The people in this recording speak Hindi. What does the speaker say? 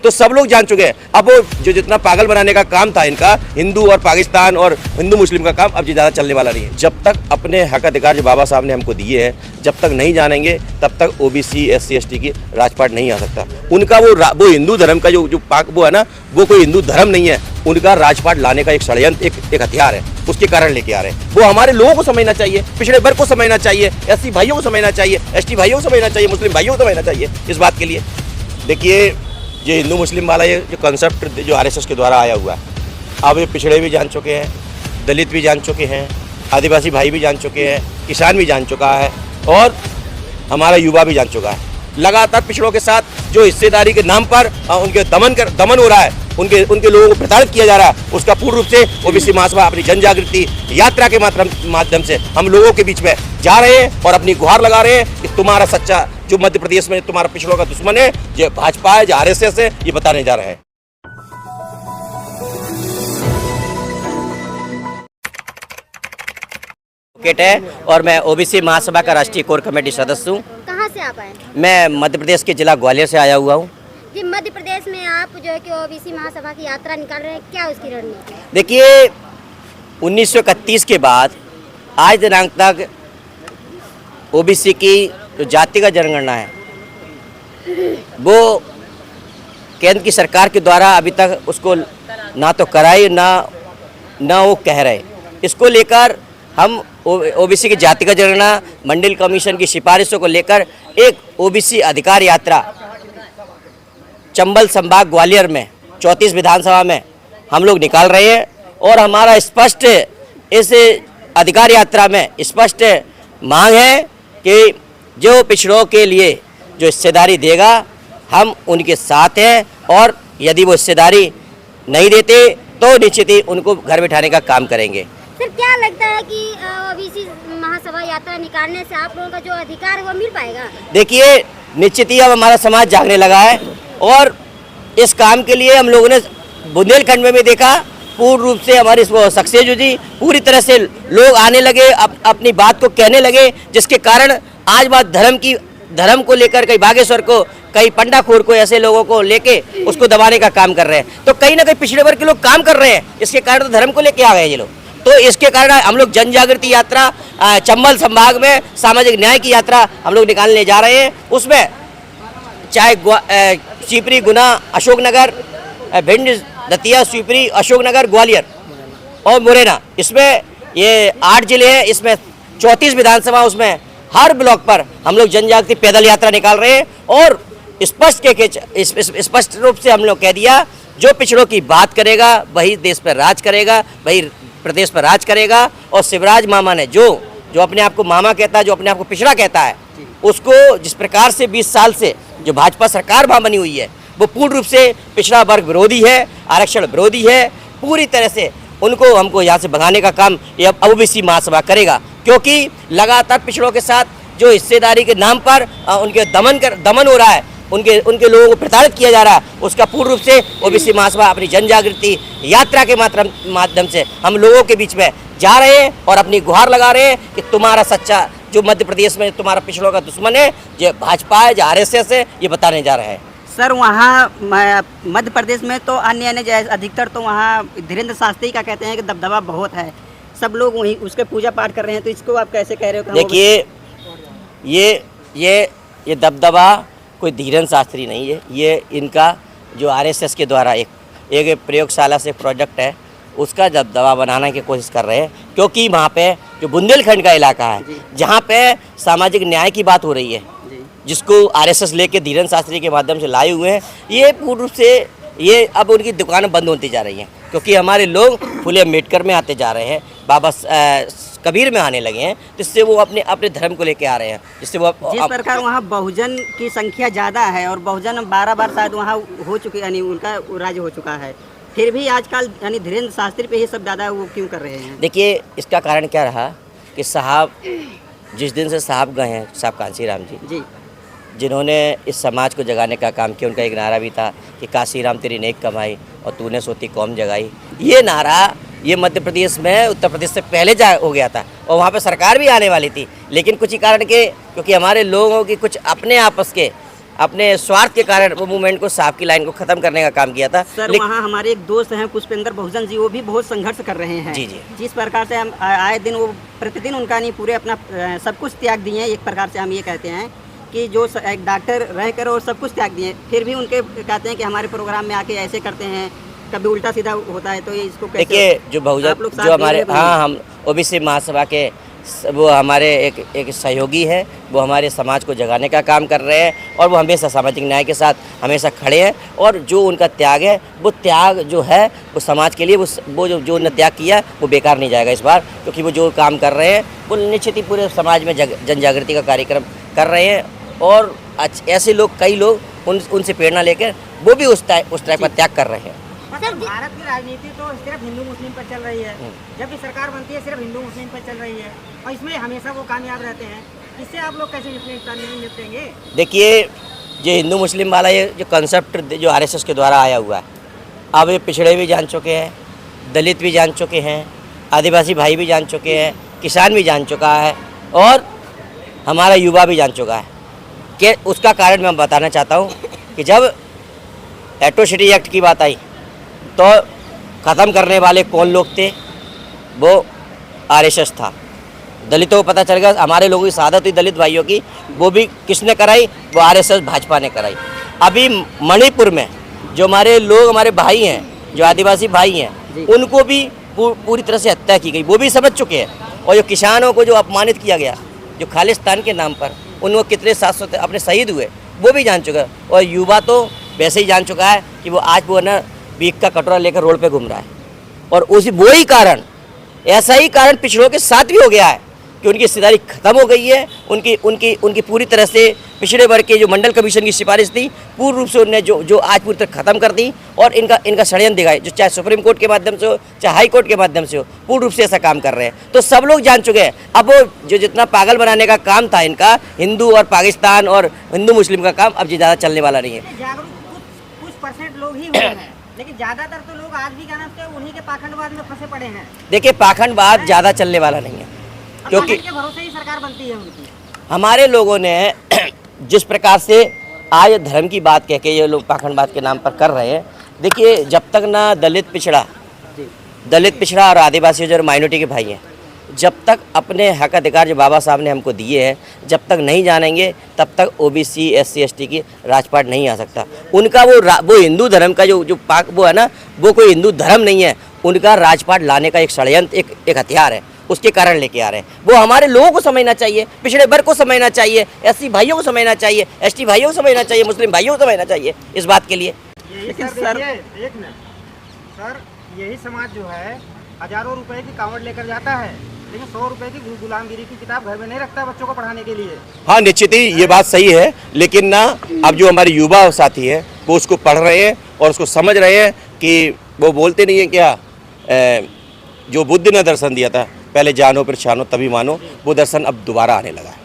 तो सब लोग जान चुके हैं। अब वो जो जितना पागल बनाने का काम था इनका, हिंदू और पाकिस्तान और हिंदू मुस्लिम का काम, अब जी ज़्यादा चलने वाला नहीं है। जब तक अपने हक अधिकार जो बाबा साहब ने हमको दिए हैं, जब तक नहीं जानेंगे तब तक ओबीसी SC ST की राजपाट नहीं आ सकता। उनका वो हिंदू धर्म का जो वो है ना, वो कोई हिंदू धर्म नहीं है। उनका राजपाट लाने का एक षड्यंत्र, एक हथियार है, उसके कारण लेके आ रहे हैं। वो हमारे लोगों को समझना चाहिए, पिछड़े वर्ग को समझना चाहिए, SC भाइयों को समझना चाहिए, ST भाइयों को समझना चाहिए, मुस्लिम भाइयों को समझना चाहिए इस बात के लिए। देखिए, ये हिंदू मुस्लिम वाला ये जो कंसेप्ट जो RSS के द्वारा आया हुआ है, अब ये पिछड़े भी जान चुके हैं, दलित भी जान चुके हैं, आदिवासी भाई भी जान चुके हैं, किसान भी जान चुका है और हमारा युवा भी जान चुका है। लगातार पिछड़ों के साथ जो हिस्सेदारी के नाम पर उनके दमन हो रहा है, उनके लोगों को प्रताड़ित किया जा रहा है, उसका पूर्ण रूप से ओबीसी महासभा अपनी जन जागृति यात्रा के माध्यम से हम लोगों के बीच में जा रहे हैं और अपनी गुहार लगा रहे हैं कि तुम्हारा सच्चा जो मध्य प्रदेश में तुम्हारा पिछड़ों का दुश्मन है, ये भाजपा है, जो RSS है, ये बताने जा रहे हैं। है और मैं ओबीसी महासभा का राष्ट्रीय कोर कमेटी सदस्य हूँ। कहाँ से आप आए? मैं मध्य प्रदेश के जिला ग्वालियर से आया हुआ हूँ। जी, मध्य प्रदेश में आप जो है कि ओबीसी महासभा की यात्रा निकाल रहे हैं, क्या उसकी रणनीति है? देखिए, 1931 के बाद आज दिनांक तक ओबीसी की जो जातिगत जनगणना है वो केंद्र की सरकार के द्वारा अभी तक उसको ना तो कराई ना वो कह रहे। इसको लेकर हम ओबीसी की जातिगत जनगणना मंडल कमीशन की सिफारिशों को लेकर एक ओबीसी अधिकार यात्रा चंबल संभाग ग्वालियर में 34 विधानसभा में हम लोग निकाल रहे हैं और हमारा स्पष्ट इस अधिकार यात्रा में स्पष्ट मांग है कि जो पिछड़ों के लिए जो हिस्सेदारी देगा हम उनके साथ हैं और यदि वो हिस्सेदारी नहीं देते तो निश्चित ही उनको घर बिठाने का काम करेंगे। सर, क्या लगता है कि ओबीसी महासभा यात्रा निकालने से आप लोगों का जो अधिकार है वो मिल पाएगा? देखिए, निश्चित ही अब हमारा समाज जागने लगा है और इस काम के लिए हम लोगों ने बुंदेलखंड में भी देखा, पूर्ण रूप से हमारी सक्सेस हुई, पूरी तरह से लोग आने लगे, अपनी बात को कहने लगे, जिसके कारण आज बात धर्म को लेकर कई बागेश्वर को, कई पंडाखोर को, ऐसे लोगों को लेके उसको दबाने का काम कर रहे हैं। तो कहीं ना कहीं पिछड़े वर्ग के लोग काम कर रहे हैं, इसके कारण तो धर्म को लेके आ गए ये लोग। तो इसके कारण हम लोग जन जागृति यात्रा चंबल संभाग में सामाजिक न्याय की यात्रा हम लोग निकालने जा रहे हैं। उसमें चाहे शिवपुरी, गुना, अशोकनगर, भिंड, दतिया, शिवपुरी, अशोकनगर, ग्वालियर और मुरैना, इसमें ये 8 जिले हैं, इसमें 34 विधानसभा, उसमें हर ब्लॉक पर हम लोग जन जागृति पैदल यात्रा निकाल रहे हैं और स्पष्ट रूप से हम लोग कह दिया, जो पिछड़ों की बात करेगा वही देश पर राज करेगा, वही प्रदेश पर राज करेगा। और शिवराज मामा ने जो अपने आप को मामा कहता है, जो अपने आप को पिछड़ा कहता है, उसको जिस प्रकार से 20 साल से जो भाजपा सरकार वहाँ बनी हुई है वो पूर्ण रूप से पिछड़ा वर्ग विरोधी है, आरक्षण विरोधी है। पूरी तरह से उनको हमको यहाँ से भगाने का काम ये ओबीसी महासभा करेगा, क्योंकि लगातार पिछड़ों के साथ जो हिस्सेदारी के नाम पर उनके दमन हो रहा है, उनके लोगों को प्रताड़ित किया जा रहा है, उसका पूर्ण रूप से ओबीसी महासभा अपनी जन जागृति यात्रा के माध्यम से हम लोगों के बीच में जा रहे हैं और अपनी गुहार लगा रहे हैं कि तुम्हारा सच्चा जो मध्य प्रदेश में तुम्हारा पिछड़ों का दुश्मन है, जो भाजपा है, जो RSS है, ये बताने जा रहे हैं। सर, वहाँ मध्य प्रदेश में तो अन्य अधिकतर तो वहाँ धीरेन्द्र शास्त्री का कहते हैं कि दबदबा बहुत है, सब लोग वहीं उसके पूजा पाठ कर रहे हैं, तो इसको आप कैसे कह रहे हो? देखिए, ये दबदबा कोई धीरेन्द्र शास्त्री नहीं है, ये इनका जो RSS के द्वारा एक प्रयोगशाला से प्रोजेक्ट है, उसका दबदबा बनाने की कोशिश कर रहे हैं। क्योंकि वहाँ पे जो बुंदेलखंड का इलाका है, जहाँ पे सामाजिक न्याय की बात हो रही है, जिसको RSS लेके धीरेन्द्र शास्त्री के माध्यम से लाए हुए हैं, ये पूर्ण रूप से ये अब उनकी दुकानें बंद होती जा रही हैं, क्योंकि हमारे लोग फुले अम्बेडकर में आते जा रहे हैं, बाबा कबीर में आने लगे हैं, जिससे वो अपने धर्म को लेके आ रहे हैं, जिससे वो जिस प्रकार वहाँ बहुजन की संख्या ज़्यादा है और बहुजन 12 बार शायद वहाँ हो चुके, यानी उनका राज्य हो चुका है, फिर भी आजकल यानी धीरेन्द्र शास्त्री पे ही सब ज़्यादा वो क्यों कर रहे हैं? देखिए, इसका कारण क्या रहा कि साहब जिस दिन से साहब गए हैं, साहब कांसीराम जी, जिन्होंने इस समाज को जगाने का काम किया, उनका एक नारा भी था कि काशीराम तेरी नेक कमाई और तूने सोती कौम जगाई। ये नारा ये मध्य प्रदेश में उत्तर प्रदेश से पहले हो गया था और वहाँ पे सरकार भी आने वाली थी, लेकिन कुछ ही कारण के, क्योंकि हमारे लोगों की कुछ अपने आपस के अपने स्वार्थ के कारण वो मूवमेंट को, साहब की लाइन को ख़त्म करने का काम किया था। सर वहाँ हमारे एक दोस्त हैं पुष्पेंद्र बहुजन जी, वो भी बहुत संघर्ष कर रहे हैं। जी जी। जिस प्रकार से हम आए दिन वो प्रतिदिन उनका नहीं पूरे अपना सब कुछ त्याग दिए हैं। एक प्रकार से हम ये कहते हैं कि जो एक डॉक्टर रहकर और सब कुछ त्याग दिए, फिर भी उनके कहते हैं कि हमारे प्रोग्राम में आके ऐसे करते हैं, कभी उल्टा सीधा होता है। तो ये इसको कैसे देखिए, जो बहुजन, आप लोग साथ जो हमारे, दे रहे हैं? हाँ, हम ओबीसी महासभा के वो हमारे एक सहयोगी है, वो हमारे समाज को जगाने का काम कर रहे हैं और वो हमेशा सामाजिक न्याय के साथ हमेशा खड़े हैं। और जो उनका त्याग है, वो त्याग जो है वो समाज के लिए, वो जो उन्होंने त्याग किया वो बेकार नहीं जाएगा इस बार, क्योंकि वो जो काम कर रहे हैं वो निश्चित ही पूरे समाज में जन जागृति का कार्यक्रम कर रहे हैं। और ऐसे लोग, कई लोग उनसे प्रेरणा लेकर वो भी उस टाइप का त्याग कर रहे हैं। सर भारत की राजनीति तो सिर्फ हिंदू मुस्लिम पर चल रही है, जब भी सरकार बनती है सिर्फ हिंदू मुस्लिम पर चल रही है और इसमें हमेशा वो कामयाब रहते हैं। इससे आप लोग कैसे निपटेंगे? देखिए, ये हिंदू मुस्लिम वाला ये जो कंसेप्ट जो आरएसएस के द्वारा आया हुआ है, अब ये पिछड़े भी जान चुके हैं, दलित भी जान चुके हैं, आदिवासी भाई भी जान चुके हैं, किसान भी जान चुका है और हमारा युवा भी जान चुका है। कि उसका कारण मैं बताना चाहता हूँ कि जब एट्रोसिटी एक्ट की बात आई तो ख़त्म करने वाले कौन लोग थे? वो आरएसएस था। दलितों को पता चल गया, हमारे लोगों की शहादत हुई दलित भाइयों की, वो भी किसने कराई? वो आरएसएस भाजपा ने कराई। अभी मणिपुर में जो हमारे लोग, हमारे भाई हैं, जो आदिवासी भाई हैं, उनको भी पूरी तरह से हत्या की गई, वो भी समझ चुके हैं। और जो किसानों को जो अपमानित किया गया, जो खालिस्तान के नाम पर उनको कितने 700 अपने शहीद हुए, वो भी जान चुका है। और युवा तो वैसे ही जान चुका है कि वो आज वो ना बीक का कटोरा लेकर रोड पे घूम रहा है। और उसी वही कारण, ऐसा ही कारण पिछड़ों के साथ भी हो गया है कि उनकी हिस्सेदारी खत्म हो गई है। उनकी पूरी तरह से पिछड़े वर्ग के जो मंडल कमीशन की सिफारिश थी, पूर्ण रूप से उन्होंने जो आज पूरी तरह खत्म कर दी। और इनका षड्यंत्र दिखाए, जो चाहे सुप्रीम कोर्ट के माध्यम से हो, चाहे हाई कोर्ट के माध्यम से हो, पूर्ण रूप से ऐसा काम कर रहे हैं। तो सब लोग जान चुके हैं। अब वो जो जितना पागल बनाने का काम था इनका, हिंदू और पाकिस्तान और हिंदू मुस्लिम का काम, अब ये ज़्यादा चलने वाला नहीं है। जागरूक कुछ परसेंट लोग ही हुए हैं, लेकिन ज्यादातर तो लोग आज भी क्या नाम से उन्हीं के पाखंडवाद में फंसे पड़े हैं। देखिए, पाखंडवाद ज़्यादा चलने वाला नहीं है, क्योंकि के भरोसे ही सरकार बनती है उनकी। हमारे लोगों ने जिस प्रकार से आज धर्म की बात कह के ये लोग पाखंडवाद के नाम पर कर रहे हैं। देखिए, जब तक ना दलित पिछड़ा और आदिवासी जो माइनॉरिटी के भाई हैं, जब तक अपने हक अधिकार जो बाबा साहब ने हमको दिए हैं, जब तक नहीं जानेंगे, तब तक ओबीसी SC ST की राजपाट नहीं आ सकता। उनका वो हिंदू धर्म का जो वो है ना, वो कोई हिंदू धर्म नहीं है। उनका राजपाट लाने का एक षड्यंत्र, एक हथियार है, उसके कारण लेके आ रहे हैं। वो हमारे लोगों को समझना चाहिए, पिछड़े वर्ग को समझना चाहिए, SC भाइयों को समझना चाहिए, ST भाइयों को समझना चाहिए, मुस्लिम भाइयों को समझना चाहिए इस बात के लिए। लेकिन सर एक मिनट सर, यही समाज जो है हजारों रुपए की कावड़ लेकर जाता है, लेकिन 100 रुपए की गुलामगिरी की किताब घर में नहीं रखता बच्चों को पढ़ाने के लिए। हाँ, निश्चित ही ये बात सही है, लेकिन ना अब जो हमारे युवा साथी हैं वो उसको पढ़ रहे हैं और उसको समझ रहे हैं कि वो बोलते नहीं है क्या, जो बुद्ध ने दर्शन दिया था, पहले जानो फिर छानो तभी मानो, वो दर्शन अब दोबारा आने लगा है।